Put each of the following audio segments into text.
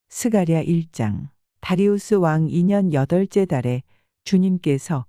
스가랴 1장. 다리우스 왕 2년 8째 달에 주님께서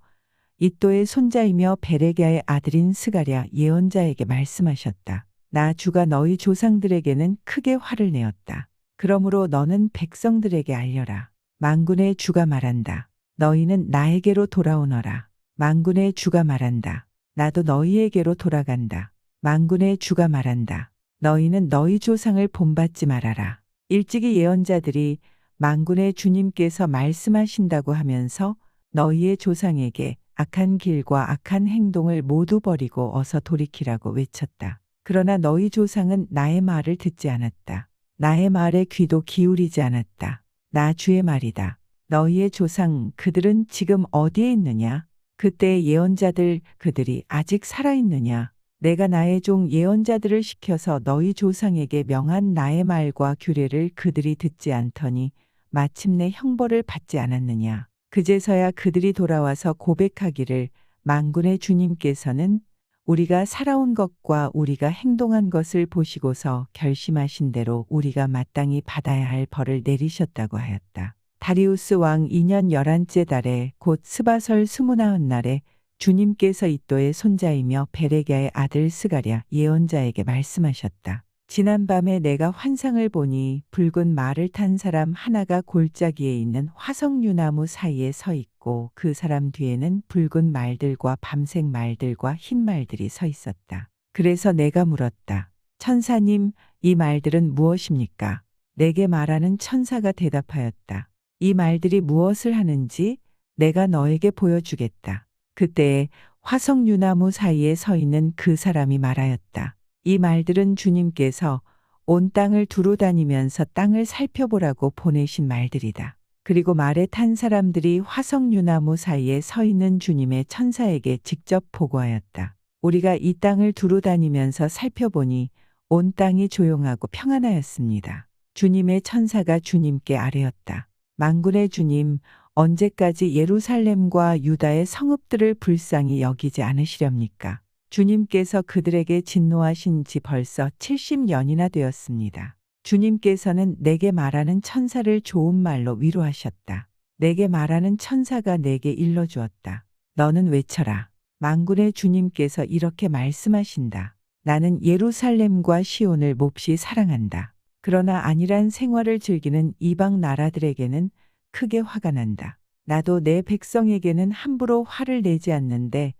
이또의 손자이며 베레랴의 아들인 스가랴 예언자에게 말씀하셨다. 나 주가 너희 조상들에게는 크게 화를 내었다. 그러므로 너는 백성들에게 알려라. 만군의 주가 말한다. 너희는 나에게로 돌아오너라. 만군의 주가 말한다. 나도 너희에게로 돌아간다. 만군의 주가 말한다. 너희는 너희 조상을 본받지 말아라. 일찍이 예언자들이 만군의 주님께서 말씀하신다고 하면서 너희의 조상에게 악한 길과 악한 행동을 모두 버리고 어서 돌이키라고 외쳤다. 그러나 너희 조상은 나의 말을 듣지 않았다. 나의 말에 귀도 기울이지 않았다. 나 주의 말이다. 너희의 조상 그들은 지금 어디에 있느냐? 그때의 예언자들 그들이 아직 살아있느냐? 내가 나의 종 예언자들을 시켜서 너희 조상에게 명한 나의 말과 규례를 그들이 듣지 않더니 마침내 형벌을 받지 않았느냐. 그제서야 그들이 돌아와서 고백하기를 만군의 주님께서는 우리가 살아온 것과 우리가 행동한 것을 보시고서 결심하신 대로 우리가 마땅히 받아야 할 벌을 내리셨다고 하였다. 다리우스 왕 2년 11째 달에 곧 스바설 29날에 주님께서 이또의 손자이며 베레랴의 아들 스가랴 예언자에게 말씀하셨다. 지난밤에 내가 환상을 보니 붉은 말을 탄 사람 하나가 골짜기에 있는 화석류나무 사이에 서 있고 그 사람 뒤에는 붉은 말들과 밤색 말들과 흰 말들이 서 있었다. 그래서 내가 물었다. 천사님, 이 말들은 무엇입니까? 내게 말하는 천사가 대답하였다. 이 말들이 무엇을 하는지 내가 너에게 보여주겠다. 그때에 화석류나무 사이에 서 있는 그 사람이 말하였다. 이 말들은 주님께서 온 땅을 두루 다니면서 땅을 살펴보라고 보내신 말들이다. 그리고 말에 탄 사람들이 화석류나무 사이에 서 있는 주님의 천사에게 직접 보고하였다. 우리가 이 땅을 두루 다니면서 살펴보니 온 땅이 조용하고 평안하였습니다. 주님의 천사가 주님께 아뢰었다. 만군의 주님, 언제까지 예루살렘과 유다의 성읍들을 불쌍히 여기지 않으시렵니까? 주님께서 그들에게 진노하신 지 벌써 70년이나 되었습니다. 주님께서는 내게 말하는 천사를 좋은 말로 위로하셨다. 내게 말하는 천사가 내게 일러주었다. 너는 외쳐라. 만군의 주님께서 이렇게 말씀하신다. 나는 예루살렘과 시온을 몹시 사랑한다. 그러나 안일한 생활을 즐기는 이방 나라들에게는 크게 화가 난다. 나도 내 백성에게는 함부로 화를 내지 않는데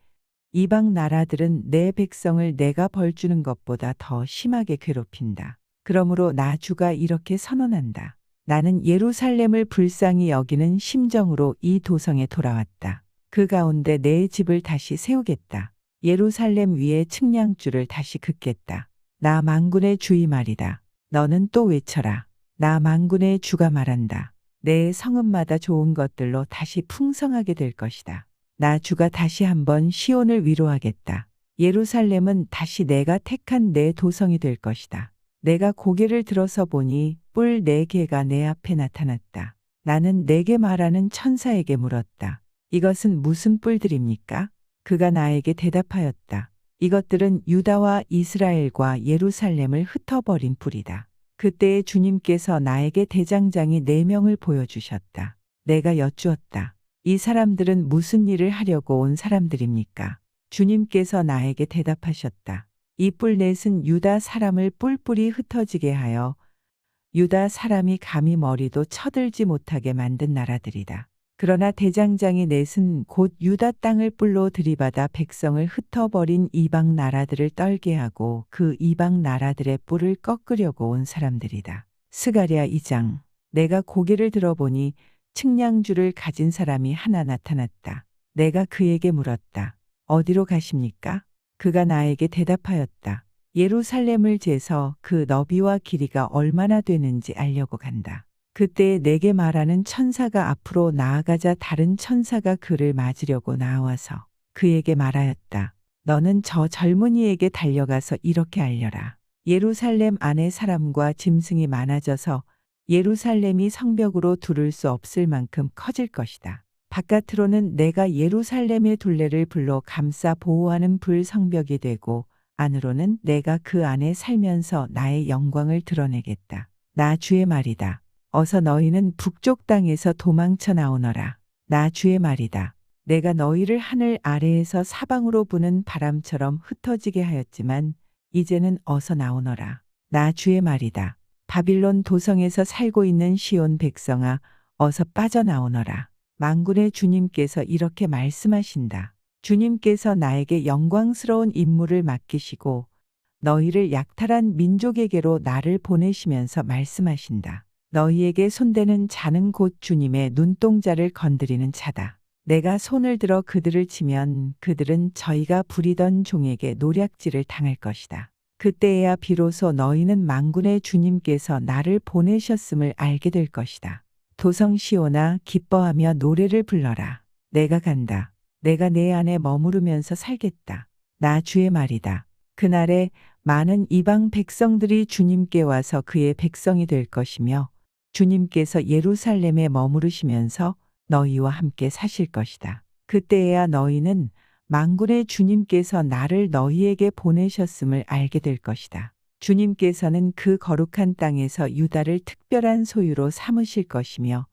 이방 나라들은 내 백성을 내가 벌주는 것보다 더 심하게 괴롭힌다. 그러므로 나 주가 이렇게 선언한다. 나는 예루살렘을 불쌍히 여기는 심정으로 이 도성에 돌아왔다. 그 가운데 내 집을 다시 세우겠다. 예루살렘 위에 측량줄을 다시 긋겠다. 나 만군의 주의 말이다. 너는 또 외쳐라. 나 만군의 주가 말한다. 내 성읍마다 좋은 것들로 다시 풍성하게 될 것이다. 나 주가 다시 한번 시온을 위로하겠다. 예루살렘은 다시 내가 택한 내 도성이 될 것이다. 내가 고개를 들어서 보니 뿔 4개가 내 앞에 나타났다. 나는 내게 말하는 천사에게 물었다. 이것은 무슨 뿔들입니까? 그가 나에게 대답하였다. 이것들은 유다와 이스라엘과 예루살렘을 흩어버린 뿔이다. 그때에 주님께서 나에게 대장장이 4명을 보여주셨다. 내가 여쭈었다. 이 사람들은 무슨 일을 하려고 온 사람들입니까? 주님께서 나에게 대답하셨다. 이 뿔넷은 유다 사람을 뿔뿔이 흩어지게 하여 유다 사람이 감히 머리도 쳐들지 못하게 만든 나라들이다. 그러나 대장장이 넷은 곧 유다 땅을 뿔로 들이받아 백성을 흩어버린 이방 나라들을 떨게 하고 그 이방 나라들의 뿔을 꺾으려고 온 사람들이다. 스가랴 2장. 내가 고개를 들어보니 측량줄을 가진 사람이 하나 나타났다. 내가 그에게 물었다. 어디로 가십니까? 그가 나에게 대답하였다. 예루살렘을 재서 그 너비와 길이가 얼마나 되는지 알려고 간다. 그때 내게 말하는 천사가 앞으로 나아가자 다른 천사가 그를 맞으려고 나와서 그에게 말하였다. 너는 저 젊은이에게 달려가서 이렇게 알려라. 예루살렘 안에 사람과 짐승이 많아져서 예루살렘이 성벽으로 두를 수 없을 만큼 커질 것이다. 바깥으로는 내가 예루살렘의 둘레를 불로 감싸 보호하는 불성벽이 되고 안으로는 내가 그 안에 살면서 나의 영광을 드러내겠다. 나 주의 말이다. 어서 너희는 북쪽 땅에서 도망쳐 나오너라. 나 주의 말이다. 내가 너희를 하늘 아래에서 사방으로 부는 바람처럼 흩어지게 하였지만 이제는 어서 나오너라. 나 주의 말이다. 바빌론 도성에서 살고 있는 시온 백성아, 어서 빠져나오너라. 만군의 주님께서 이렇게 말씀하신다. 주님께서 나에게 영광스러운 임무를 맡기시고 너희를 약탈한 민족에게로 나를 보내시면서 말씀하신다. 너희에게 손대는 자는 곧 주님의 눈동자를 건드리는 자다. 내가 손을 들어 그들을 치면 그들은 저희가 부리던 종에게 노략질을 당할 것이다. 그때에야 비로소 너희는 만군의 주님께서 나를 보내셨음을 알게 될 것이다. 도성 시온아, 기뻐하며 노래를 불러라. 내가 간다. 내가 내 안에 머무르면서 살겠다. 나 주의 말이다. 그날에 많은 이방 백성들이 주님께 와서 그의 백성이 될 것이며 주님께서 예루살렘에 머무르시면서 너희와 함께 사실 것이다. 그때에야 너희는 만군의 주님께서 나를 너희에게 보내셨음을 알게 될 것이다. 주님께서는 그 거룩한 땅에서 유다를 특별한 소유로 삼으실 것이며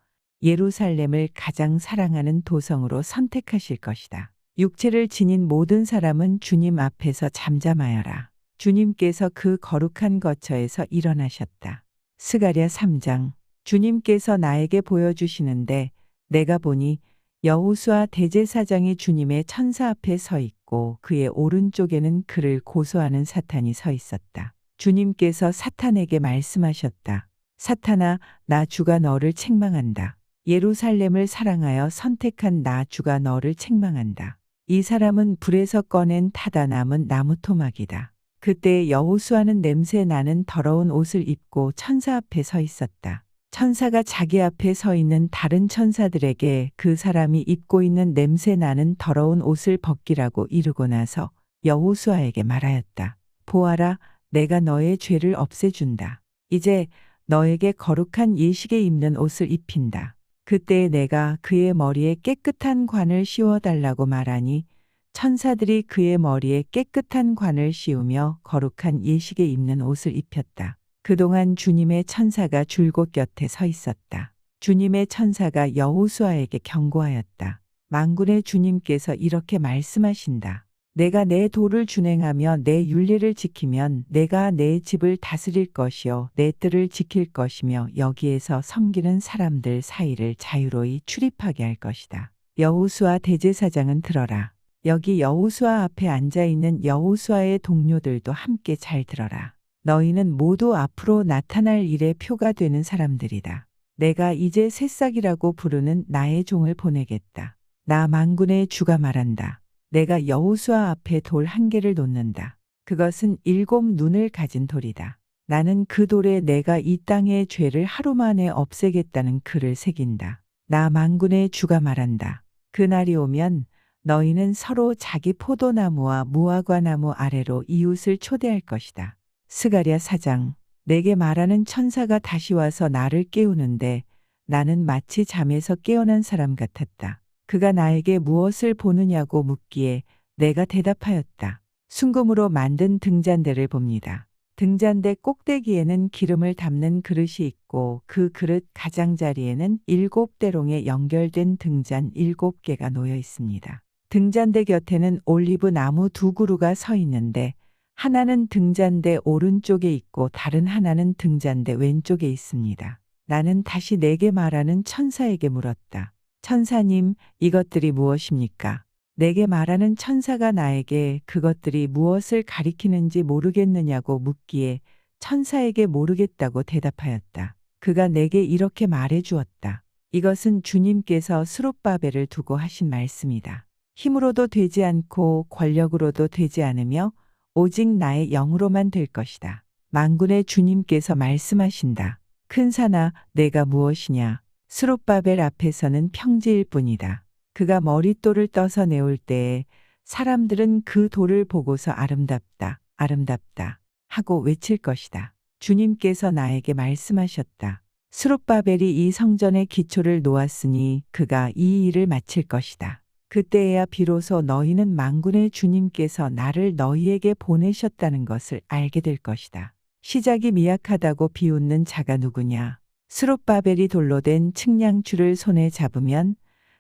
예루살렘을 가장 사랑하는 도성으로 선택하실 것이다. 육체를 지닌 모든 사람은 주님 앞에서 잠잠하여라. 주님께서 그 거룩한 거처에서 일어나셨다. 스가랴 3장. 주님께서 나에게 보여주시는데 내가 보니 여호수아 대제사장이 주님의 천사 앞에 서 있고 그의 오른쪽에는 그를 고소하는 사탄이 서 있었다. 주님께서 사탄에게 말씀하셨다. 사탄아, 나 주가 너를 책망한다. 예루살렘을 사랑하여 선택한 나 주가 너를 책망한다. 이 사람은 불에서 꺼낸 타다 남은 나무 토막이다. 그때 여호수아는 냄새 나는 더러운 옷을 입고 천사 앞에 서 있었다. 천사가 자기 앞에 서 있는 다른 천사들에게 그 사람이 입고 있는 냄새 나는 더러운 옷을 벗기라고 이르고 나서 여호수아에게 말하였다. 보아라, 내가 너의 죄를 없애준다. 이제 너에게 거룩한 예식에 입는 옷을 입힌다. 그때 내가 그의 머리에 깨끗한 관을 씌워달라고 말하니 천사들이 그의 머리에 깨끗한 관을 씌우며 거룩한 예식에 입는 옷을 입혔다. 그동안 주님의 천사가 줄곧 곁에 서 있었다. 주님의 천사가 여호수아에게 경고하였다. 만군의 주님께서 이렇게 말씀하신다. 내가 내 도를 준행하며 내 율례를 지키면 내가 내 집을 다스릴 것이요 내 뜰을 지킬 것이며 여기에서 섬기는 사람들 사이를 자유로이 출입하게 할 것이다. 여호수아 대제사장은 들어라. 여기 여호수아 앞에 앉아있는 여호수아의 동료들도 함께 잘 들어라. 너희는 모두 앞으로 나타날 일의 표가 되는 사람들이다. 내가 이제 새싹이라고 부르는 나의 종을 보내겠다. 나 만군의 주가 말한다. 내가 여호수아 앞에 돌 한 개를 놓는다. 그것은 7 눈을 가진 돌이다. 나는 그 돌에 내가 이 땅의 죄를 하루 만에 없애겠다는 글을 새긴다. 나 만군의 주가 말한다. 그날이 오면 너희는 서로 자기 포도나무와 무화과나무 아래로 이웃을 초대할 것이다. 스가랴 4장. 내게 말하는 천사가 다시 와서 나를 깨우는데 나는 마치 잠에서 깨어난 사람 같았다. 그가 나에게 무엇을 보느냐고 묻기에 내가 대답하였다. 순금으로 만든 등잔대를 봅니다. 등잔대 꼭대기에는 기름을 담는 그릇이 있고 그 그릇 가장자리에는 7대롱에 연결된 등잔 7개가 놓여 있습니다. 등잔대 곁에는 올리브 나무 2그루가 서 있는데 하나는 등잔대 오른쪽에 있고 다른 하나는 등잔대 왼쪽에 있습니다. 나는 다시 내게 말하는 천사에게 물었다. 천사님, 이것들이 무엇입니까? 내게 말하는 천사가 나에게 그것들이 무엇을 가리키는지 모르겠느냐고 묻기에 천사에게 모르겠다고 대답하였다. 그가 내게 이렇게 말해 주었다. 이것은 주님께서 스룹바벨을 두고 하신 말씀이다. 힘으로도 되지 않고 권력으로도 되지 않으며 오직 나의 영으로만 될 것이다. 만군의 주님께서 말씀하신다. 큰 산아, 내가 무엇이냐? 스룹바벨 앞에서는 평지일 뿐이다. 그가 머릿돌을 떠서 내올 때에 사람들은 그 돌을 보고서 아름답다, 아름답다 하고 외칠 것이다. 주님께서 나에게 말씀하셨다. 스룹바벨이 이 성전의 기초를 놓았으니 그가 이 일을 마칠 것이다. 그때에야 비로소 너희는 만군의 주님께서 나를 너희에게 보내셨다는 것을 알게 될 것이다. 시작이 미약하다고 비웃는 자가 누구냐? 스룹바벨이 돌로 된 측량추를 손에 잡으면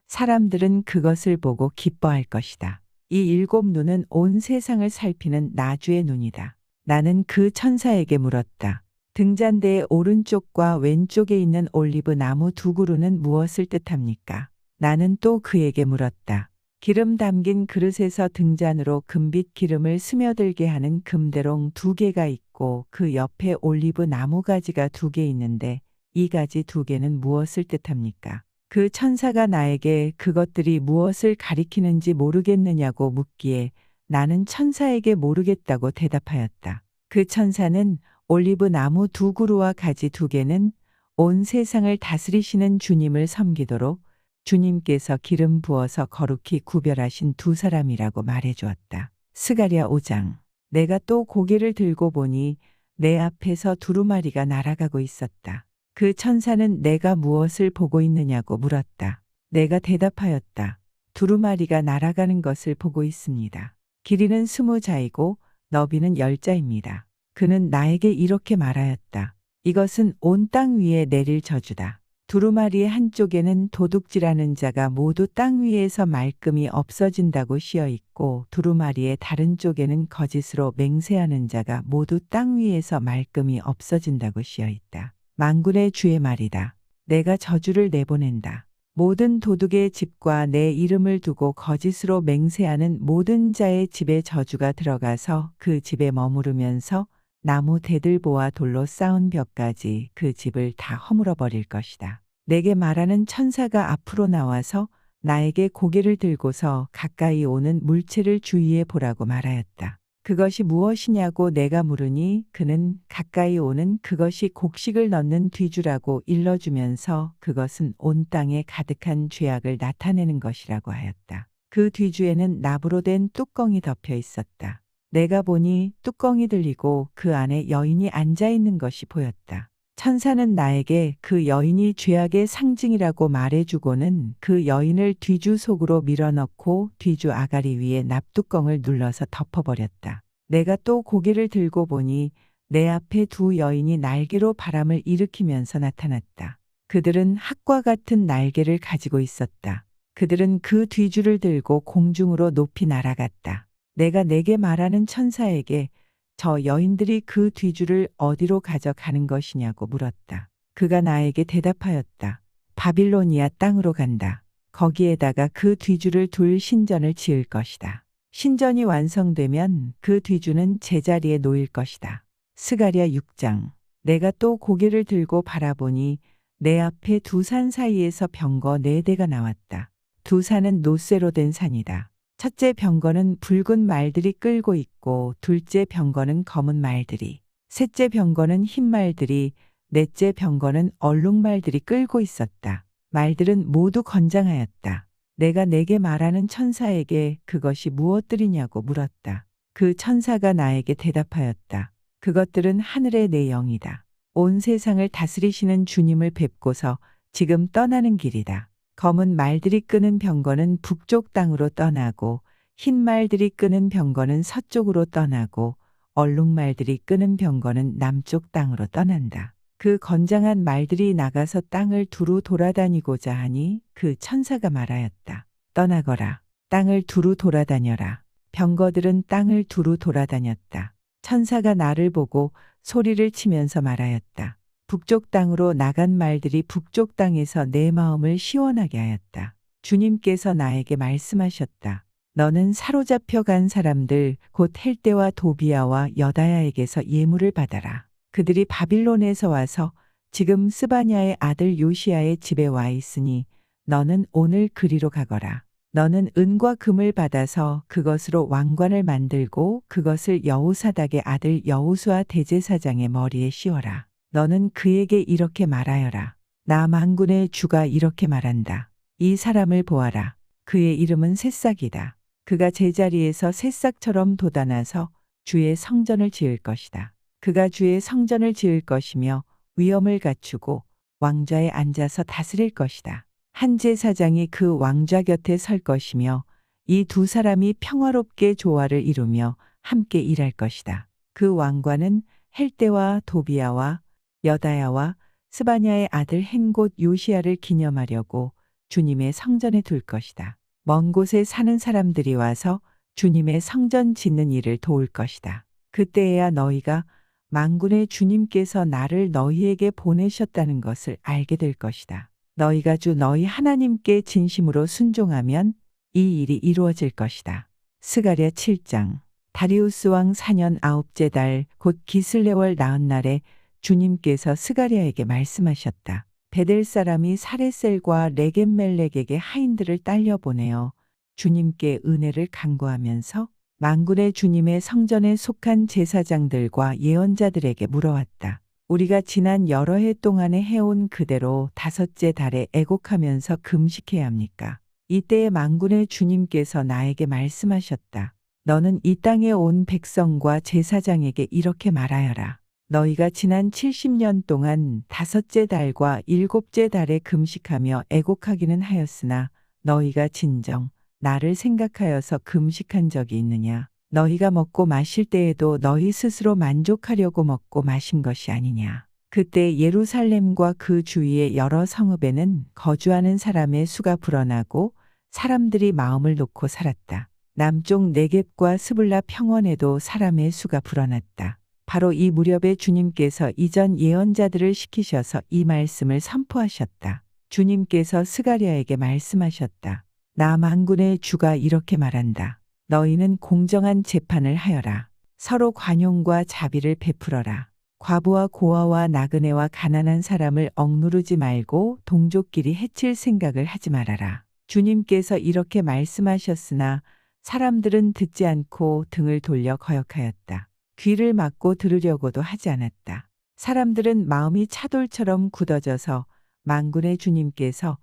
사람들은 그것을 보고 기뻐할 것이다. 이 7눈은 온 세상을 살피는 나주의 눈이다. 나는 그 천사에게 물었다. 등잔대의 오른쪽과 왼쪽에 있는 올리브 나무 2그루는 무엇을 뜻합니까? 나는 또 그에게 물었다. 기름 담긴 그릇에서 등잔으로 금빛 기름을 스며들게 하는 금대롱 2개가 있고 그 옆에 올리브 나무 가지가 2개 있는데 이 가지 2개는 무엇을 뜻합니까? 그 천사가 나에게 그것들이 무엇을 가리키는지 모르겠느냐고 묻기에 나는 천사에게 모르겠다고 대답하였다. 그 천사는 올리브 나무 2그루와 가지 2개는 온 세상을 다스리시는 주님을 섬기도록 주님께서 기름 부어서 거룩히 구별하신 2사람이라고 말해 주었다. 스가랴 5장. 내가 또 고개를 들고 보니 내 앞에서 두루마리가 날아가고 있었다. 그 천사는 내가 무엇을 보고 있느냐고 물었다. 내가 대답하였다. 두루마리가 날아가는 것을 보고 있습니다. 길이는 20자이고 너비는 10자입니다. 그는 나에게 이렇게 말하였다. 이것은 온 땅 위에 내릴 저주다. 두루마리의 한쪽에는 도둑질하는 자가 모두 땅 위에서 말끔히 없어진다고 씌어 있고 두루마리의 다른 쪽에는 거짓으로 맹세하는 자가 모두 땅 위에서 말끔히 없어진다고 씌어 있다. 만군의 주의 말이다. 내가 저주를 내보낸다. 모든 도둑의 집과 내 이름을 두고 거짓으로 맹세하는 모든 자의 집에 저주가 들어가서 그 집에 머무르면서 나무 대들보와 돌로 쌓은 벽까지 그 집을 다 허물어 버릴 것이다. 내게 말하는 천사가 앞으로 나와서 나에게 고개를 들고서 가까이 오는 물체를 주의해 보라고 말하였다. 그것이 무엇이냐고 내가 물으니 그는 가까이 오는 그것이 곡식을 넣는 뒤주라고 일러주면서 그것은 온 땅에 가득한 죄악을 나타내는 것이라고 하였다. 그 뒤주에는 납으로 된 뚜껑이 덮여 있었다. 내가 보니 뚜껑이 들리고 그 안에 여인이 앉아 있는 것이 보였다. 천사는 나에게 그 여인이 죄악의 상징이라고 말해주고는 그 여인을 뒤주 속으로 밀어넣고 뒤주 아가리 위에 납뚜껑을 눌러서 덮어버렸다. 내가 또 고개를 들고 보니 내 앞에 2 여인이 날개로 바람을 일으키면서 나타났다. 그들은 학과 같은 날개를 가지고 있었다. 그들은 그 뒤주를 들고 공중으로 높이 날아갔다. 내가 내게 말하는 천사에게 저 여인들이 그 뒤주를 어디로 가져가는 것이냐고 물었다. 그가 나에게 대답하였다. 바빌로니아 땅으로 간다. 거기에다가 그 뒤주를 둘 신전을 지을 것이다. 신전이 완성되면 그 뒤주는 제자리에 놓일 것이다. 스가랴 6장. 내가 또 고개를 들고 바라보니 내 앞에 2 산 사이에서 병거 4대가 나왔다. 2 산은 노쇠로 된 산이다. 첫째 병거는 붉은 말들이 끌고 있고 둘째 병거는 검은 말들이, 셋째 병거는 흰 말들이, 넷째 병거는 얼룩말들이 끌고 있었다. 말들은 모두 건장하였다. 내가 내게 말하는 천사에게 그것이 무엇들이냐고 물었다. 그 천사가 나에게 대답하였다. 그것들은 하늘의 내 영이다. 온 세상을 다스리시는 주님을 뵙고서 지금 떠나는 길이다. 검은 말들이 끄는 병거는 북쪽 땅으로 떠나고 흰 말들이 끄는 병거는 서쪽으로 떠나고 얼룩말들이 끄는 병거는 남쪽 땅으로 떠난다. 그 건장한 말들이 나가서 땅을 두루 돌아다니고자 하니 그 천사가 말하였다. 떠나거라. 땅을 두루 돌아다녀라. 병거들은 땅을 두루 돌아다녔다. 천사가 나를 보고 소리를 치면서 말하였다. 북쪽 땅으로 나간 말들이 북쪽 땅에서 내 마음을 시원하게 하였다. 주님께서 나에게 말씀하셨다. 너는 사로잡혀 간 사람들 곧 헬대와 도비아와 여다야에게서 예물을 받아라. 그들이 바빌론에서 와서 지금 스바냐의 아들 요시야의 집에 와 있으니 너는 오늘 그리로 가거라. 너는 은과 금을 받아서 그것으로 왕관을 만들고 그것을 여호사닥의 아들 여호수아 대제사장의 머리에 씌워라. 너는 그에게 이렇게 말하여라. 나 만군의 주가 이렇게 말한다. 이 사람을 보아라. 그의 이름은 새싹이다. 그가 제자리에서 새싹처럼 돋아나서 주의 성전을 지을 것이다. 그가 주의 성전을 지을 것이며 위엄을 갖추고 왕좌에 앉아서 다스릴 것이다. 한 제사장이 그 왕좌 곁에 설 것이며 이 2 사람이 평화롭게 조화를 이루며 함께 일할 것이다. 그 왕관은 헬대와 도비아와 여다야와 스바냐의 아들 헨곳 요시야를 기념하려고 주님의 성전에 둘 것이다. 먼 곳에 사는 사람들이 와서 주님의 성전 짓는 일을 도울 것이다. 그때에야 너희가 만군의 주님께서 나를 너희에게 보내셨다는 것을 알게 될 것이다. 너희가 주 너희 하나님께 진심으로 순종하면 이 일이 이루어질 것이다. 스가랴 7장. 다리우스 왕 4년 9째 달 곧 기슬레월 나은 날에 주님께서 스가랴에게 말씀하셨다. 베델 사람이 사레셀과 레겜멜렉에게 하인들을 딸려 보내어 주님께 은혜를 간구하면서 만군의 주님의 성전에 속한 제사장들과 예언자들에게 물어왔다. 우리가 지난 여러 해 동안에 해온 그대로 5째 달에 애곡하면서 금식해야 합니까? 이때에 만군의 주님께서 나에게 말씀하셨다. 너는 이 땅에 온 백성과 제사장에게 이렇게 말하여라. 너희가 지난 70년 동안 5째 달과 7째 달에 금식하며 애곡하기는 하였으나 너희가 진정 나를 생각하여서 금식한 적이 있느냐? 너희가 먹고 마실 때에도 너희 스스로 만족하려고 먹고 마신 것이 아니냐? 그때 예루살렘과 그 주위의 여러 성읍에는 거주하는 사람의 수가 불어나고 사람들이 마음을 놓고 살았다. 남쪽 네겝과 스불라 평원에도 사람의 수가 불어났다. 바로 이 무렵에 주님께서 이전 예언자들을 시키셔서 이 말씀을 선포하셨다. 주님께서 스가랴에게 말씀하셨다. 나 만군의 주가 이렇게 말한다. 너희는 공정한 재판을 하여라. 서로 관용과 자비를 베풀어라. 과부와 고아와 나그네와 가난한 사람을 억누르지 말고 동족끼리 해칠 생각을 하지 말아라. 주님께서 이렇게 말씀하셨으나 사람들은 듣지 않고 등을 돌려 거역하였다. 귀를 막고 들으려고도 하지 않았다. 사람들은 마음이 차돌처럼 굳어져서 만군의 주님께서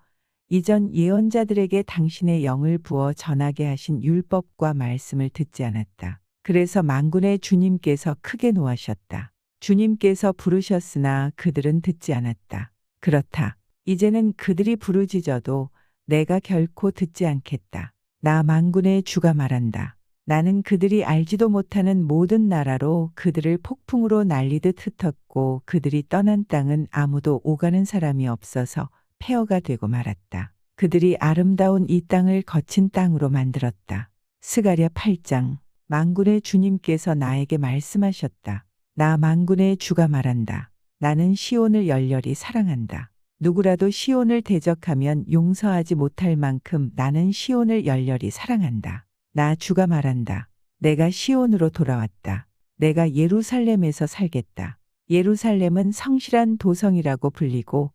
이전 예언자들에게 당신의 영을 부어 전하게 하신 율법과 말씀을 듣지 않았다. 그래서 만군의 주님께서 크게 노하셨다. 주님께서 부르셨으나 그들은 듣지 않았다. 그렇다. 이제는 그들이 부르짖어도 내가 결코 듣지 않겠다. 나 만군의 주가 말한다. 나는 그들이 알지도 못하는 모든 나라로 그들을 폭풍으로 날리듯 흩었고 그들이 떠난 땅은 아무도 오가는 사람이 없어서 폐허가 되고 말았다. 그들이 아름다운 이 땅을 거친 땅으로 만들었다. 스가랴 8장. 만군의 주님께서 나에게 말씀하셨다. 나 만군의 주가 말한다. 나는 시온을 열렬히 사랑한다. 누구라도 시온을 대적하면 용서하지 못할 만큼 나는 시온을 열렬히 사랑한다. 나 주가 말한다. 내가 시온으로 돌아왔다. 내가 예루살렘에서 살겠다. 예루살렘은 성실한 도성이라고 불리고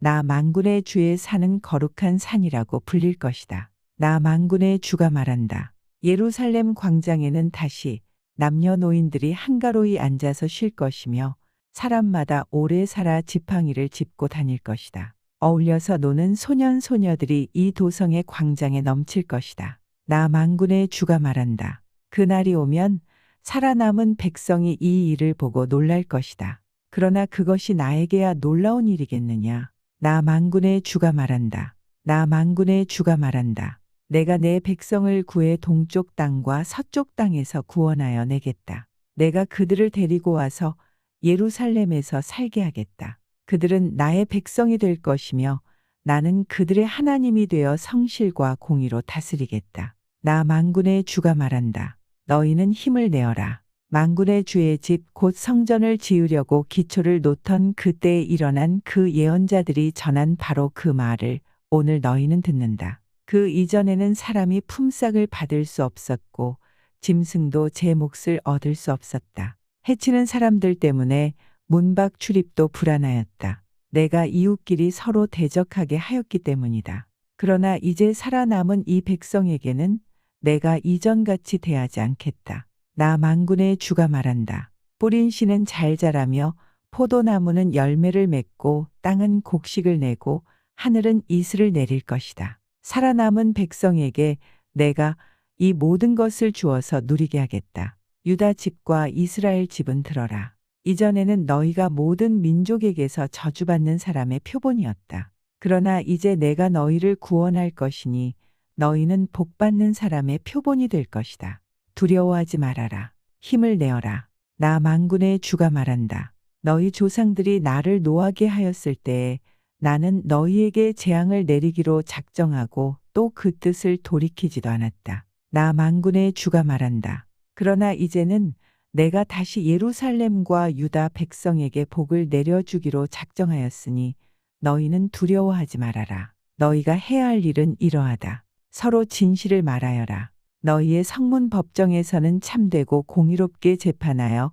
나 만군의 주에 사는 거룩한 산이라고 불릴 것이다. 나 만군의 주가 말한다. 예루살렘 광장에는 다시 남녀노인들이 한가로이 앉아서 쉴 것이며 사람마다 오래 살아 지팡이를 짚고 다닐 것이다. 어울려서 노는 소년 소녀들이 이 도성의 광장에 넘칠 것이다. 나 만군의 주가 말한다. 그날이 오면 살아남은 백성이 이 일을 보고 놀랄 것이다. 그러나 그것이 나에게야 놀라운 일이겠느냐. 나 만군의 주가 말한다. 나 만군의 주가 말한다. 내가 내 백성을 구해 동쪽 땅과 서쪽 땅에서 구원하여 내겠다. 내가 그들을 데리고 와서 예루살렘에서 살게 하겠다. 그들은 나의 백성이 될 것이며 나는 그들의 하나님이 되어 성실과 공의로 다스리겠다. 나 만군의 주가 말한다. 너희는 힘을 내어라. 만군의 주의 집 곧 성전을 지으려고 기초를 놓던 그때에 일어난 그 예언자들이 전한 바로 그 말을 오늘 너희는 듣는다. 그 이전에는 사람이 품삯을 받을 수 없었고 짐승도 제 몫을 얻을 수 없었다. 해치는 사람들 때문에 문밖 출입도 불안하였다. 내가 이웃끼리 서로 대적하게 하였기 때문이다. 그러나 이제 살아남은 이 백성에게는 내가 이전같이 대하지 않겠다. 나 만군의 주가 말한다. 뿌린 씨는 잘 자라며 포도나무는 열매를 맺고 땅은 곡식을 내고 하늘은 이슬을 내릴 것이다. 살아남은 백성에게 내가 이 모든 것을 주어서 누리게 하겠다. 유다 집과 이스라엘 집은 들어라. 이전에는 너희가 모든 민족에게서 저주받는 사람의 표본이었다. 그러나 이제 내가 너희를 구원할 것이니 너희는 복받는 사람의 표본이 될 것이다. 두려워하지 말아라. 힘을 내어라. 나 만군의 주가 말한다. 너희 조상들이 나를 노하게 하였을 때에 나는 너희에게 재앙을 내리기로 작정하고 또 그 뜻을 돌이키지도 않았다. 나 만군의 주가 말한다. 그러나 이제는 내가 다시 예루살렘과 유다 백성에게 복을 내려주기로 작정하였으니 너희는 두려워하지 말아라. 너희가 해야 할 일은 이러하다. 서로 진실을 말하여라. 너희의 성문 법정에서는 참되고 공의롭게 재판하여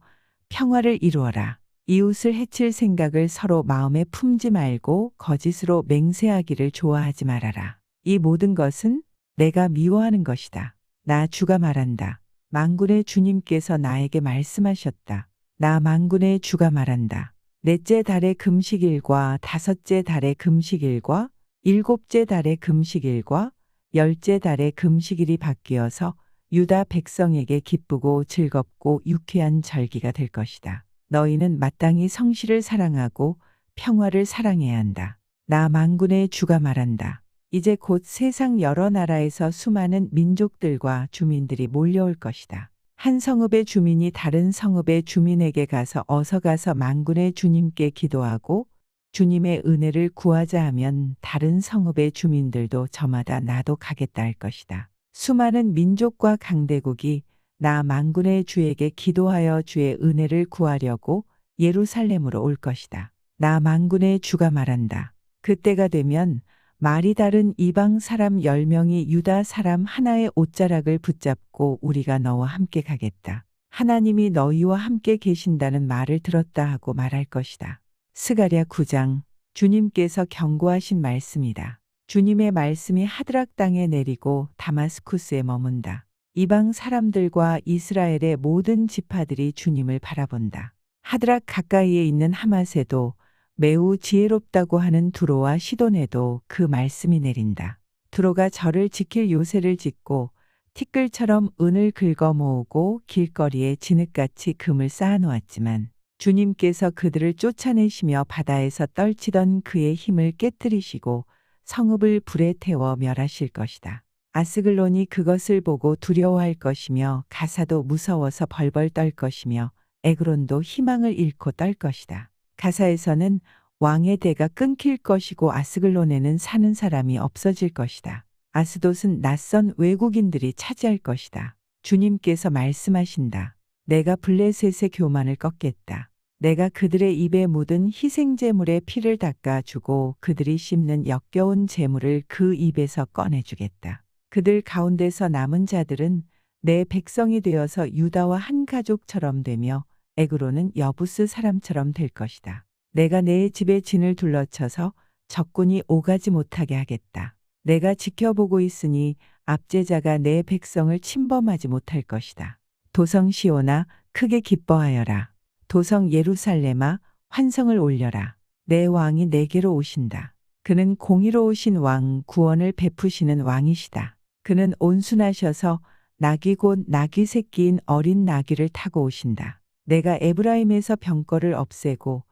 평화를 이루어라. 이웃을 해칠 생각을 서로 마음에 품지 말고 거짓으로 맹세하기를 좋아하지 말아라. 이 모든 것은 내가 미워하는 것이다. 나 주가 말한다. 만군의 주님께서 나에게 말씀하셨다. 나 만군의 주가 말한다. 넷째 달의 금식일과 다섯째 달의 금식일과 일곱째 달의 금식일과 열째 달의 금식일이 바뀌어서 유다 백성에게 기쁘고 즐겁고 유쾌한 절기가 될 것이다. 너희는 마땅히 성실을 사랑하고 평화를 사랑해야 한다. 나 만군의 주가 말한다. 이제 곧 세상 여러 나라에서 수많은 민족들과 주민들이 몰려올 것이다. 한 성읍의 주민이 다른 성읍의 주민에게 가서 어서 가서 만군의 주님께 기도하고 주님의 은혜를 구하자 하면 다른 성읍의 주민들도 저마다 나도 가겠다 할 것이다. 수많은 민족과 강대국이 나 만군의 주에게 기도하여 주의 은혜를 구하려고 예루살렘으로 올 것이다. 나 만군의 주가 말한다. 그때가 되면 말이 다른 이방 사람 10명이 유다 사람 하나의 옷자락을 붙잡고 우리가 너와 함께 가겠다. 하나님이 너희와 함께 계신다는 말을 들었다 하고 말할 것이다. 스가랴 9장. 주님께서 경고하신 말씀이다. 주님의 말씀이 하드락 땅에 내리고 다마스쿠스에 머문다. 이방 사람들과 이스라엘의 모든 지파들이 주님을 바라본다. 하드락 가까이에 있는 하맛에도 매우 지혜롭다고 하는 두로와 시돈에도 그 말씀이 내린다. 두로가 저를 지킬 요새를 짓고 티끌처럼 은을 긁어 모으고 길거리에 진흙같이 금을 쌓아놓았지만 주님께서 그들을 쫓아내시며 바다에서 떨치던 그의 힘을 깨뜨리시고 성읍을 불에 태워 멸하실 것이다. 아스글론이 그것을 보고 두려워할 것이며 가사도 무서워서 벌벌 떨 것이며 에그론도 희망을 잃고 떨 것이다. 가사에서는 왕의 대가 끊길 것이고 아스글론에는 사는 사람이 없어질 것이다. 아스돗은 낯선 외국인들이 차지할 것이다. 주님께서 말씀하신다. 내가 블레셋의 교만을 꺾겠다. 내가 그들의 입에 묻은 희생제물의 피를 닦아주고 그들이 씹는 역겨운 제물을 그 입에서 꺼내주겠다. 그들 가운데서 남은 자들은 내 백성이 되어서 유다와 한 가족처럼 되며 에그로는 여부스 사람처럼 될 것이다. 내가 내 집에 진을 둘러쳐서 적군이 오가지 못하게 하겠다. 내가 지켜보고 있으니 압제자가 내 백성을 침범하지 못할 것이다. 도성 시온아 크게 기뻐하여라. 도성 예루살렘아 환성을 올려라. 내 왕이 내게로 오신다. 그는 공의로우신 왕, 구원을 베푸시는 왕이시다. 그는 온순하셔서 나귀 곧 나귀 새끼인 어린 나귀를 타고 오신다. 내가 에브라임에서 병거를 없애고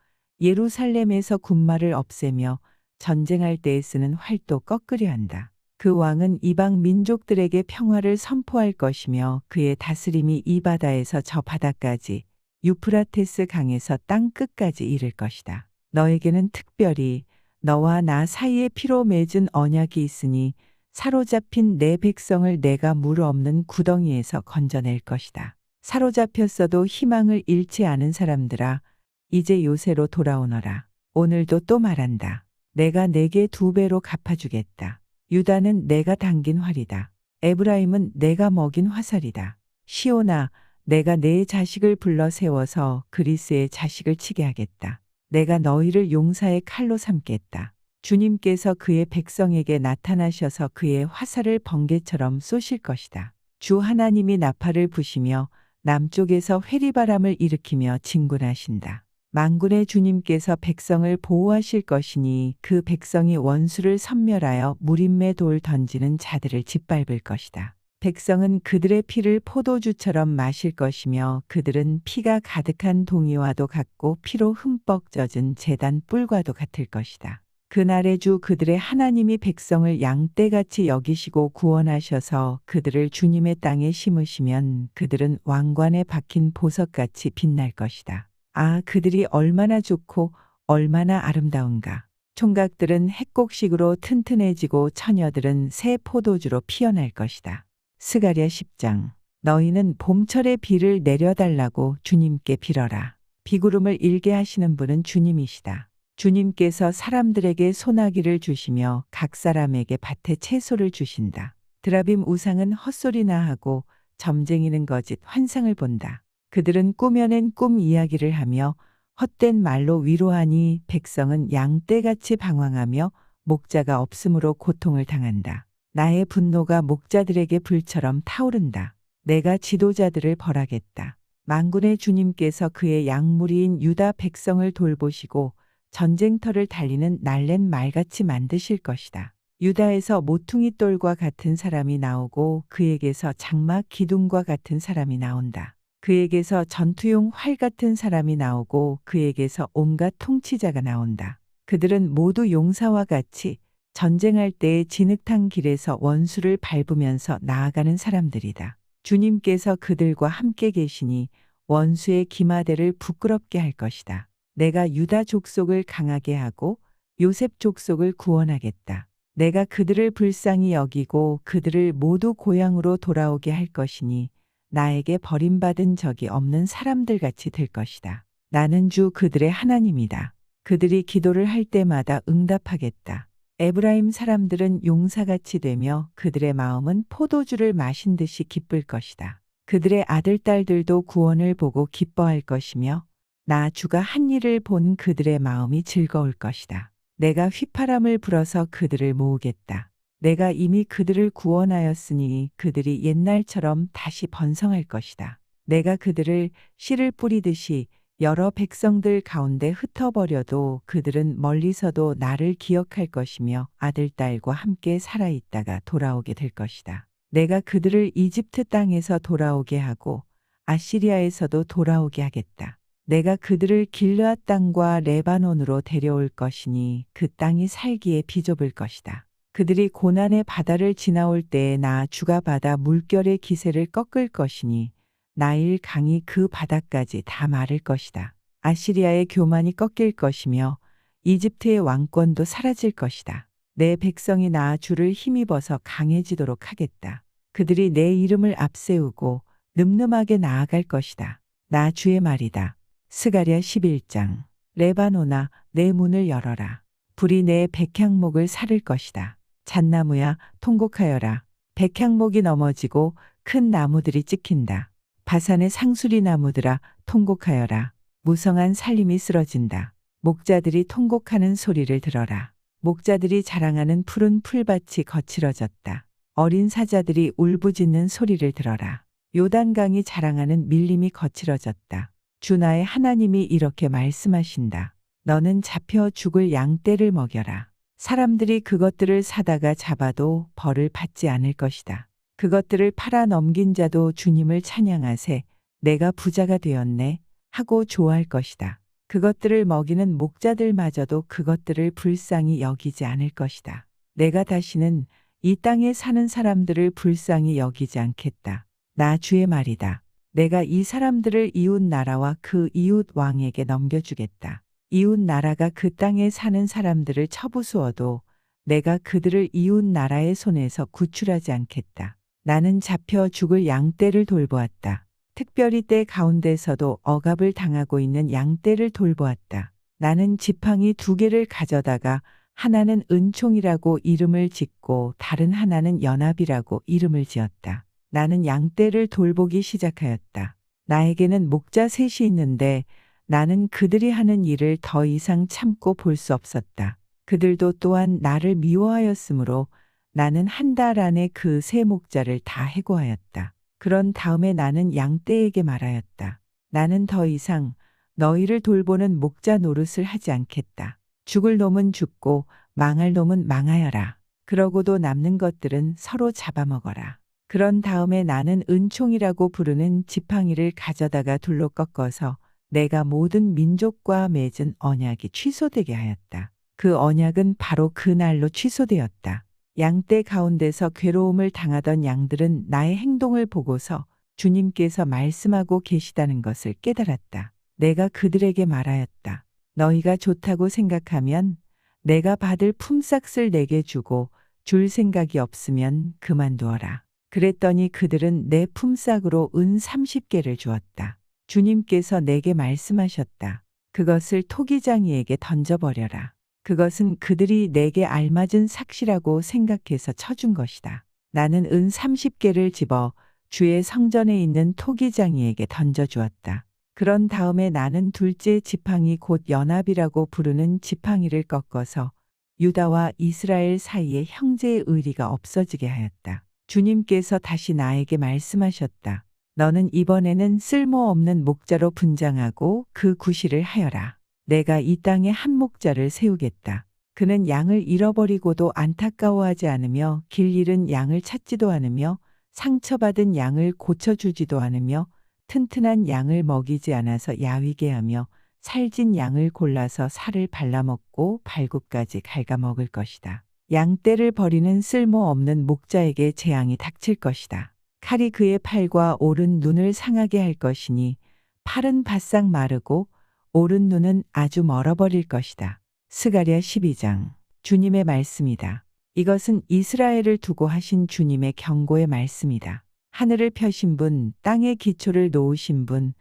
예루살렘에서 군마를 없애며 전쟁할 때에 쓰는 활도 꺾으려 한다. 그 왕은 이방 민족들에게 평화를 선포할 것이며 그의 다스림이 이 바다에서 저 바다까지 유프라테스 강에서 땅 끝까지 이를 것이다. 너에게는 특별히 너와 나 사이에 피로 맺은 언약이 있으니 사로잡힌 내 백성을 내가 물 없는 구덩이에서 건져낼 것이다. 사로잡혔어도 희망을 잃지 않은 사람들아 이제 요새로 돌아오너라. 오늘도 또 말한다. 내가 내게 2배로 갚아주겠다. 유다는 내가 당긴 활이다. 에브라임은 내가 먹인 화살이다. 시온아 내가 내 자식을 불러 세워서 그리스의 자식을 치게 하겠다. 내가 너희를 용사의 칼로 삼겠다. 주님께서 그의 백성에게 나타나셔서 그의 화살을 번개처럼 쏘실 것이다. 주 하나님이 나팔을 부시며 남쪽에서 회리바람을 일으키며 진군하신다. 만군의 주님께서 백성을 보호하실 것이니 그 백성이 원수를 섬멸하여 무림매 돌 던지는 자들을 짓밟을 것이다. 백성은 그들의 피를 포도주처럼 마실 것이며 그들은 피가 가득한 동이와도 같고 피로 흠뻑 젖은 제단 뿔과도 같을 것이다. 그날의 주 그들의 하나님이 백성을 양떼같이 여기시고 구원하셔서 그들을 주님의 땅에 심으시면 그들은 왕관에 박힌 보석같이 빛날 것이다. 아, 그들이 얼마나 좋고 얼마나 아름다운가. 총각들은 핵곡식으로 튼튼해지고 처녀들은 새 포도주로 피어날 것이다. 스가랴 10장. 너희는 봄철의 비를 내려달라고 주님께 빌어라. 비구름을 일게 하시는 분은 주님이시다. 주님께서 사람들에게 소나기를 주시며 각 사람에게 밭에 채소를 주신다. 드라빔 우상은 헛소리나 하고 점쟁이는 거짓 환상을 본다. 그들은 꾸며낸 꿈 이야기를 하며 헛된 말로 위로하니 백성은 양떼같이 방황하며 목자가 없으므로 고통을 당한다. 나의 분노가 목자들에게 불처럼 타오른다. 내가 지도자들을 벌하겠다. 만군의 주님께서 그의 양무리인 유다 백성을 돌보시고 전쟁터를 달리는 날랜 말같이 만드실 것이다. 유다에서 모퉁이 똘과 같은 사람이 나오고 그에게서 장막 기둥과 같은 사람이 나온다. 그에게서 전투용 활 같은 사람이 나오고 그에게서 온갖 통치자가 나온다. 그들은 모두 용사와 같이 전쟁할 때의 진흙탕 길에서 원수를 밟으면서 나아가는 사람들이다. 주님께서 그들과 함께 계시니 원수의 기마대를 부끄럽게 할 것이다. 내가 유다 족속을 강하게 하고 요셉 족속을 구원하겠다. 내가 그들을 불쌍히 여기고 그들을 모두 고향으로 돌아오게 할 것이니 나에게 버림받은 적이 없는 사람들 같이 될 것이다. 나는 주 그들의 하나님이다. 그들이 기도를 할 때마다 응답하겠다. 에브라임 사람들은 용사같이 되며 그들의 마음은 포도주를 마신 듯이 기쁠 것이다. 그들의 아들, 딸들도 구원을 보고 기뻐할 것이며 나 주가 한 일을 본 그들의 마음이 즐거울 것이다. 내가 휘파람을 불어서 그들을 모으겠다. 내가 이미 그들을 구원하였으니 그들이 옛날처럼 다시 번성할 것이다. 내가 그들을 씨를 뿌리듯이 여러 백성들 가운데 흩어버려도 그들은 멀리서도 나를 기억할 것이며 아들, 딸과 함께 살아있다가 돌아오게 될 것이다. 내가 그들을 이집트 땅에서 돌아오게 하고 아시리아에서도 돌아오게 하겠다. 내가 그들을 길르앗 땅과 레바논으로 데려올 것이니 그 땅이 살기에 비좁을 것이다. 그들이 고난의 바다를 지나올 때에 나 주가 바다 물결의 기세를 꺾을 것이니 나일 강이 그 바다까지 다 마를 것이다. 아시리아의 교만이 꺾일 것이며 이집트의 왕권도 사라질 것이다. 내 백성이 나 주를 힘입어서 강해지도록 하겠다. 그들이 내 이름을 앞세우고 늠름하게 나아갈 것이다. 나 주의 말이다. 스가랴 11장. 레바논아, 내 문을 열어라. 불이 내 백향목을 사를 것이다. 잣나무야, 통곡하여라. 백향목이 넘어지고 큰 나무들이 찍힌다. 바산의 상수리 나무들아, 통곡하여라. 무성한 살림이 쓰러진다. 목자들이 통곡하는 소리를 들어라. 목자들이 자랑하는 푸른 풀밭이 거칠어졌다. 어린 사자들이 울부짖는 소리를 들어라. 요단강이 자랑하는 밀림이 거칠어졌다. 주 나의 하나님이 이렇게 말씀하신다. 너는 잡혀 죽을 양떼를 먹여라. 사람들이 그것들을 사다가 잡아도 벌을 받지 않을 것이다. 그것들을 팔아 넘긴 자도 주님을 찬양하세. 내가 부자가 되었네 하고 좋아할 것이다. 그것들을 먹이는 목자들마저도 그것들을 불쌍히 여기지 않을 것이다. 내가 다시는 이 땅에 사는 사람들을 불쌍히 여기지 않겠다. 나 주의 말이다. 내가 이 사람들을 이웃 나라와 그 이웃 왕에게 넘겨주겠다. 이웃 나라가 그 땅에 사는 사람들을 쳐부수어도 내가 그들을 이웃 나라의 손에서 구출하지 않겠다. 나는 잡혀 죽을 양떼를 돌보았다. 특별히 떼 가운데서도 억압을 당하고 있는 양떼를 돌보았다. 나는 지팡이 2개를 가져다가 하나는 은총이라고 이름을 짓고 다른 하나는 연합이라고 이름을 지었다. 나는 양떼를 돌보기 시작하였다. 나에게는 목자 3이 있는데 나는 그들이 하는 일을 더 이상 참고 볼 수 없었다. 그들도 또한 나를 미워하였으므로 나는 한 달 안에 그 3 목자를 다 해고하였다. 그런 다음에 나는 양떼에게 말하였다. 나는 더 이상 너희를 돌보는 목자 노릇을 하지 않겠다. 죽을 놈은 죽고 망할 놈은 망하여라. 그러고도 남는 것들은 서로 잡아먹어라. 그런 다음에 나는 은총이라고 부르는 지팡이를 가져다가 둘로 꺾어서 내가 모든 민족과 맺은 언약이 취소되게 하였다. 그 언약은 바로 그 날로 취소되었다. 양떼 가운데서 괴로움을 당하던 양들은 나의 행동을 보고서 주님께서 말씀하고 계시다는 것을 깨달았다. 내가 그들에게 말하였다. 너희가 좋다고 생각하면 내가 받을 품삯을 내게 주고 줄 생각이 없으면 그만두어라. 그랬더니 그들은 내 품삯으로 은 30개를 주었다. 주님께서 내게 말씀하셨다. 그것을 토기장이에게 던져버려라. 그것은 그들이 내게 알맞은 삭시라고 생각해서 쳐준 것이다. 나는 은 30개를 집어 주의 성전에 있는 토기장이에게 던져주었다. 그런 다음에 나는 둘째 지팡이 곧 연합이라고 부르는 지팡이를 꺾어서 유다와 이스라엘 사이에 형제의 의리가 없어지게 하였다. 주님께서 다시 나에게 말씀하셨다. 너는 이번에는 쓸모없는 목자로 분장하고 그 구실을 하여라. 내가 이 땅에 한 목자를 세우겠다. 그는 양을 잃어버리고도 안타까워하지 않으며 길 잃은 양을 찾지도 않으며 상처받은 양을 고쳐주지도 않으며 튼튼한 양을 먹이지 않아서 야위게 하며 살진 양을 골라서 살을 발라먹고 발굽까지 갉아먹을 것이다. 양떼를 버리는 쓸모없는 목자에게 재앙이 닥칠 것이다. 칼이 그의 팔과 오른 눈을 상하게 할 것이니 팔은 바싹 마르고 오른 눈은 아주 멀어버릴 것이다. 스가랴 12장. 주님의 말씀이다. 이것은 이스라엘을 두고 하신 주님의 경고의 말씀이다. 하늘을 펴신 분, 땅의 기초를 놓으신 분,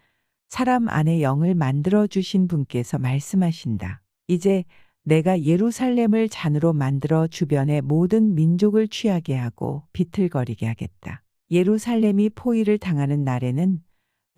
사람 안에 영을 만들어 주신 분께서 말씀하신다. 이제 내가 예루살렘을 잔으로 만들어 주변의 모든 민족을 취하게 하고 비틀거리게 하겠다. 예루살렘이 포위를 당하는 날에는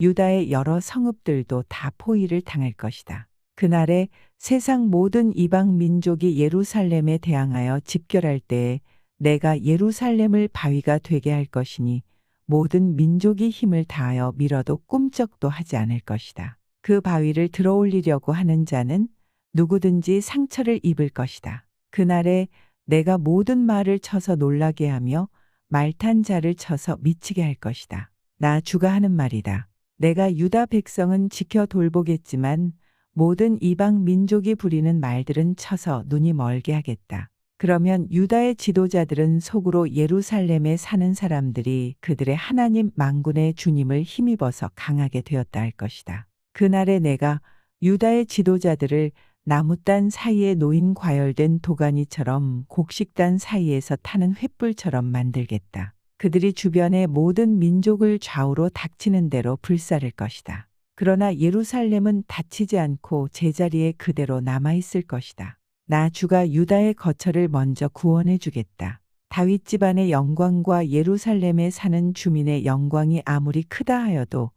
유다의 여러 성읍들도 다 포위를 당할 것이다. 그날에 세상 모든 이방 민족이 예루살렘에 대항하여 집결할 때에 내가 예루살렘을 바위가 되게 할 것이니 모든 민족이 힘을 다하여 밀어도 꿈쩍도 하지 않을 것이다. 그 바위를 들어올리려고 하는 자는 누구든지 상처를 입을 것이다. 그날에 내가 모든 말을 쳐서 놀라게 하며 말탄 자를 쳐서 미치게 할 것이다. 나 주가 하는 말이다. 내가 유다 백성은 지켜 돌보겠지만 모든 이방 민족이 부리는 말들은 쳐서 눈이 멀게 하겠다. 그러면 유다의 지도자들은 속으로 예루살렘에 사는 사람들이 그들의 하나님 만군의 주님을 힘입어서 강하게 되었다 할 것이다. 그날에 내가 유다의 지도자들을 나무단 사이에 놓인 과열된 도가니처럼 곡식단 사이에서 타는 횃불처럼 만들겠다. 그들이 주변의 모든 민족을 좌우로 닥치는 대로 불사를 것이다. 그러나 예루살렘은 다치지 않고 제자리에 그대로 남아있을 것이다. 나 주가 유다의 거처를 먼저 구원해 주겠다. 다윗 집안의 영광과 예루살렘에 사는 주민의 영광이 아무리 크다 하여도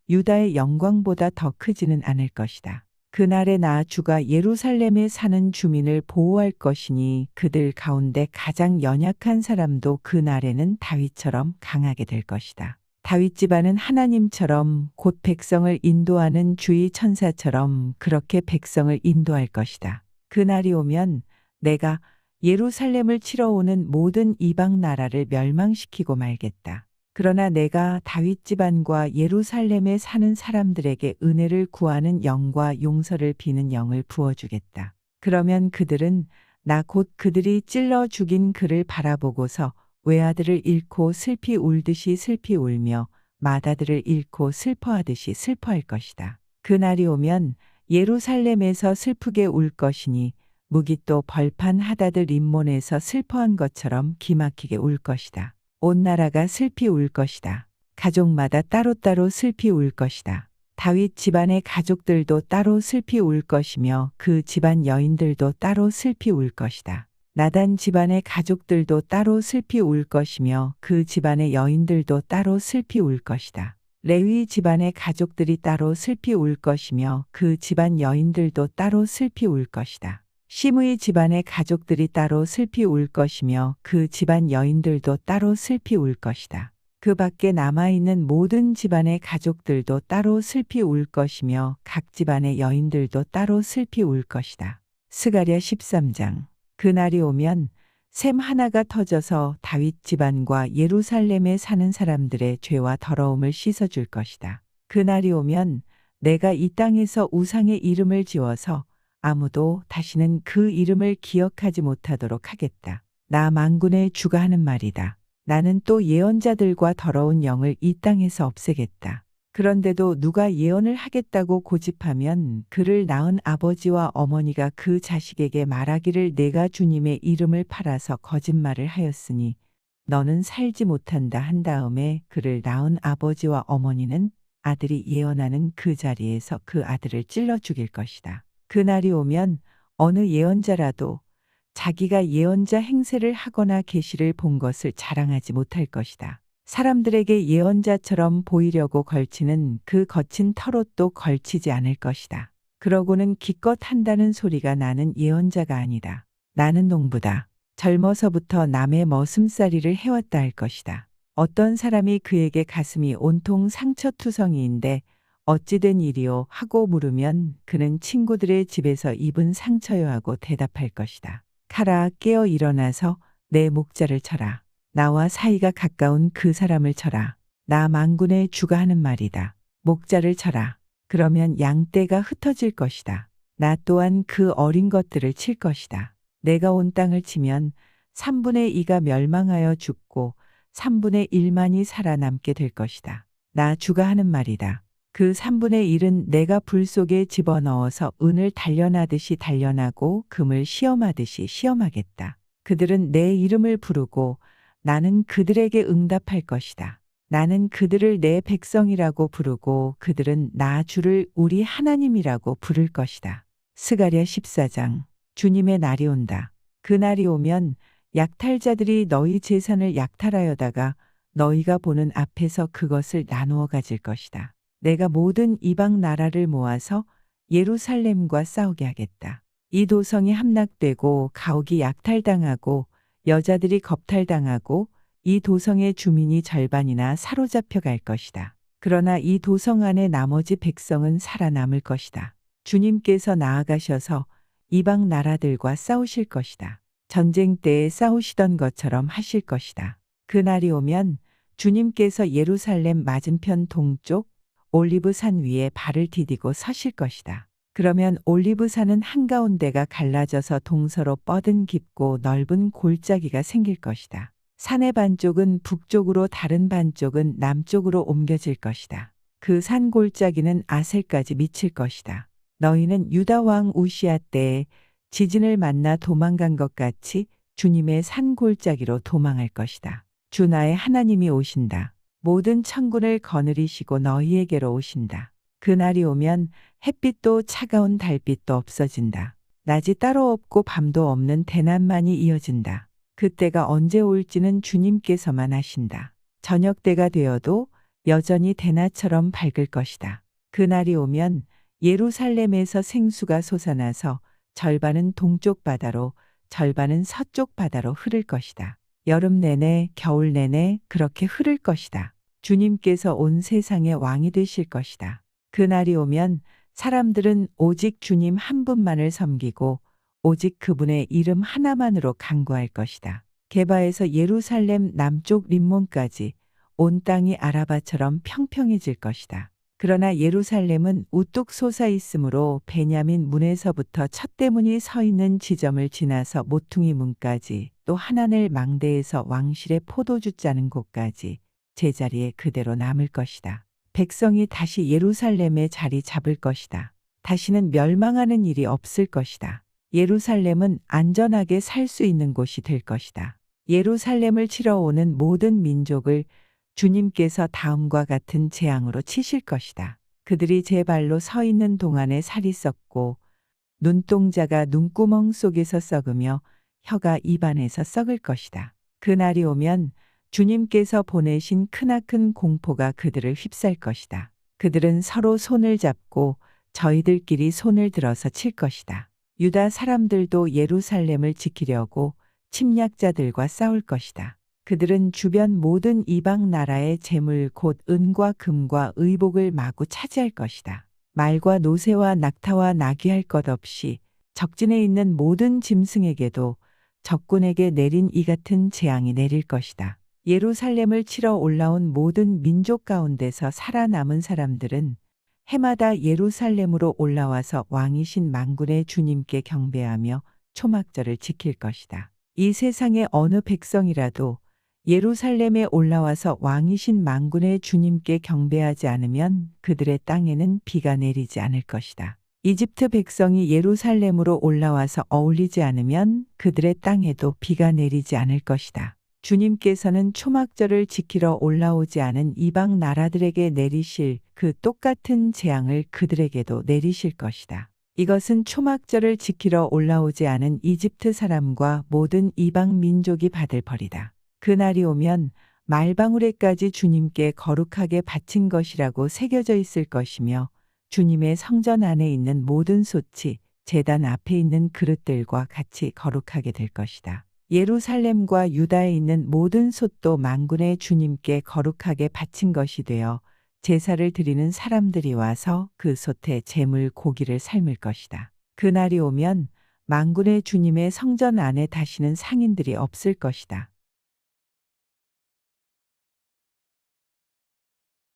유다의 영광보다 더 크지는 않을 것이다. 그날에 나 주가 예루살렘에 사는 주민을 보호할 것이니 그들 가운데 가장 연약한 사람도 그날에는 다윗처럼 강하게 될 것이다. 다윗 집안은 하나님처럼 곧 백성을 인도하는 주의 천사처럼 그렇게 백성을 인도할 것이다. 그날이 오면 내가 예루살렘을 치러 오는 모든 이방 나라를 멸망시키고 말겠다. 그러나 내가 다윗 집안과 예루살렘에 사는 사람들에게 은혜를 구하는 영과 용서를 비는 영을 부어주겠다. 그러면 그들은 나 곧 그들이 찔러 죽인 그를 바라보고서 외아들을 잃고 슬피 울듯이 슬피 울며 맏아들을 잃고 슬퍼하듯이 슬퍼할 것이다. 그날이 오면 예루살렘에서 슬프게 울 것이니 무깃도 벌판 하다드 림몬에서 슬퍼한 것처럼 기막히게 울 것이다. 온 나라가 슬피 울 것이다. 가족마다 따로따로 슬피 울 것이다. 다윗 집안의 가족들도 따로 슬피 울 것이며 그 집안 여인들도 따로 슬피 울 것이다. 나단 집안의 가족들도 따로 슬피 울 것이며 그 집안의 여인들도 따로 슬피 울 것이다. 레위 집안의 가족들이 따로 슬피 울 것이며 그 집안 여인들도 따로 슬피 울 것이다. 시므이 집안의 가족들이 따로 슬피 울 것이며 그 집안 여인들도 따로 슬피 울 것이다. 그 밖에 남아있는 모든 집안의 가족들도 따로 슬피 울 것이며 각 집안의 여인들도 따로 슬피 울 것이다. 스가랴 13장. 그날이 오면 샘 하나가 터져서 다윗 집안과 예루살렘에 사는 사람들의 죄와 더러움을 씻어줄 것이다. 그날이 오면 내가 이 땅에서 우상의 이름을 지어서 아무도 다시는 그 이름을 기억하지 못하도록 하겠다. 나 만군의 주가 하는 말이다. 나는 또 예언자들과 더러운 영을 이 땅에서 없애겠다. 그런데도 누가 예언을 하겠다고 고집하면 그를 낳은 아버지와 어머니가 그 자식에게 말하기를 내가 주님의 이름을 팔아서 거짓말을 하였으니 너는 살지 못한다 한 다음에 그를 낳은 아버지와 어머니는 아들이 예언하는 그 자리에서 그 아들을 찔러 죽일 것이다. 그날이 오면 어느 예언자라도 자기가 예언자 행세를 하거나 계시를 본 것을 자랑하지 못할 것이다. 사람들에게 예언자처럼 보이려고 걸치는 그 거친 털옷도 걸치지 않을 것이다. 그러고는 기껏 한다는 소리가 나는 예언자가 아니다. 나는 농부다. 젊어서부터 남의 머슴살이를 해왔다 할 것이다. 어떤 사람이 그에게 가슴이 온통 상처투성이인데 어찌 된 일이요 하고 물으면 그는 친구들의 집에서 입은 상처요 하고 대답할 것이다. 가라 깨어 일어나서 내 목자를 쳐라. 나와 사이가 가까운 그 사람을 쳐라. 나 만군의 주가 하는 말이다. 목자를 쳐라. 그러면 양떼가 흩어질 것이다. 나 또한 그 어린 것들을 칠 것이다. 내가 온 땅을 치면 3분의 2가 멸망하여 죽고 3분의 1만이 살아남게 될 것이다. 나 주가 하는 말이다. 그 3분의 1은 내가 불 속에 집어넣어서 은을 단련하듯이 단련하고 금을 시험하듯이 시험하겠다. 그들은 내 이름을 부르고 나는 그들에게 응답할 것이다. 나는 그들을 내 백성이라고 부르고 그들은 나 주를 우리 하나님이라고 부를 것이다. 스가랴 14장. 주님의 날이 온다. 그 날이 오면 약탈자들이 너희 재산을 약탈하여다가 너희가 보는 앞에서 그것을 나누어 가질 것이다. 내가 모든 이방 나라를 모아서 예루살렘과 싸우게 하겠다. 이 도성이 함락되고 가옥이 약탈당하고 여자들이 겁탈당하고 이 도성의 주민이 절반이나 사로잡혀 갈 것이다. 그러나 이 도성 안에 나머지 백성은 살아남을 것이다. 주님께서 나아가셔서 이방 나라들과 싸우실 것이다. 전쟁 때에 싸우시던 것처럼 하실 것이다. 그날이 오면 주님께서 예루살렘 맞은편 동쪽 올리브산 위에 발을 디디고 서실 것이다. 그러면 올리브산은 한가운데가 갈라져서 동서로 뻗은 깊고 넓은 골짜기가 생길 것이다. 산의 반쪽은 북쪽으로 다른 반쪽은 남쪽으로 옮겨질 것이다. 그 산 골짜기는 아셀까지 미칠 것이다. 너희는 유다 왕 우시야 때에 지진을 만나 도망간 것 같이 주님의 산 골짜기로 도망할 것이다. 주 나의 하나님이 오신다. 모든 천군을 거느리시고 너희에게로 오신다. 그날이 오면 햇빛도 차가운 달빛도 없어진다. 낮이 따로 없고 밤도 없는 대낮만이 이어진다. 그때가 언제 올지는 주님께서만 아신다. 저녁 때가 되어도 여전히 대낮처럼 밝을 것이다. 그날이 오면 예루살렘에서 생수가 솟아나서 절반은 동쪽 바다로 절반은 서쪽 바다로 흐를 것이다. 여름 내내 겨울 내내 그렇게 흐를 것이다. 주님께서 온 세상의 왕이 되실 것이다. 그날이 오면 사람들은 오직 주님 한 분만을 섬기고 오직 그분의 이름 하나만으로 간구할 것이다. 게바에서 예루살렘 남쪽 림몬까지 온 땅이 아라바처럼 평평해질 것이다. 그러나 예루살렘은 우뚝 솟아 있으므로 베냐민 문에서부터 첫대문이 서 있는 지점을 지나서 모퉁이 문까지 또 하나넬 망대에서 왕실의 포도주 짜는 곳까지 제자리에 그대로 남을 것이다. 백성이 다시 예루살렘에 자리 잡을 것이다. 다시는 멸망하는 일이 없을 것이다. 예루살렘은 안전하게 살 수 있는 곳이 될 것이다. 예루살렘을 치러 오는 모든 민족을 주님께서 다음과 같은 재앙으로 치실 것이다. 그들이 제 발로 서 있는 동안에 살이 썩고 눈동자가 눈구멍 속에서 썩으며 혀가 입안에서 썩을 것이다. 그날이 오면 주님께서 보내신 크나큰 공포가 그들을 휩쌀 것이다. 그들은 서로 손을 잡고 저희들끼리 손을 들어서 칠 것이다. 유다 사람들도 예루살렘을 지키려고 침략자들과 싸울 것이다. 그들은 주변 모든 이방 나라의 재물 곧 은과 금과 의복을 마구 차지할 것이다. 말과 노새와 낙타와 나귀 할 것 없이 적진에 있는 모든 짐승에게도 적군에게 내린 이 같은 재앙이 내릴 것이다. 예루살렘을 치러 올라온 모든 민족 가운데서 살아남은 사람들은 해마다 예루살렘으로 올라와서 왕이신 만군의 주님께 경배하며 초막절을 지킬 것이다. 이 세상의 어느 백성이라도 예루살렘에 올라와서 왕이신 만군의 주님께 경배하지 않으면 그들의 땅에는 비가 내리지 않을 것이다. 이집트 백성이 예루살렘으로 올라와서 어울리지 않으면 그들의 땅에도 비가 내리지 않을 것이다. 주님께서는 초막절을 지키러 올라오지 않은 이방 나라들에게 내리실 그 똑같은 재앙을 그들에게도 내리실 것이다. 이것은 초막절을 지키러 올라오지 않은 이집트 사람과 모든 이방 민족이 받을 벌이다. 그날이 오면 말방울에까지 주님께 거룩하게 바친 것이라고 새겨져 있을 것이며 주님의 성전 안에 있는 모든 솥이 제단 앞에 있는 그릇들과 같이 거룩하게 될 것이다. 예루살렘과 유다에 있는 모든 솥도 만군의 주님께 거룩하게 바친 것이 되어 제사를 드리는 사람들이 와서 그 솥에 제물 고기를 삶을 것이다. 그날이 오면 만군의 주님의 성전 안에 다시는 상인들이 없을 것이다.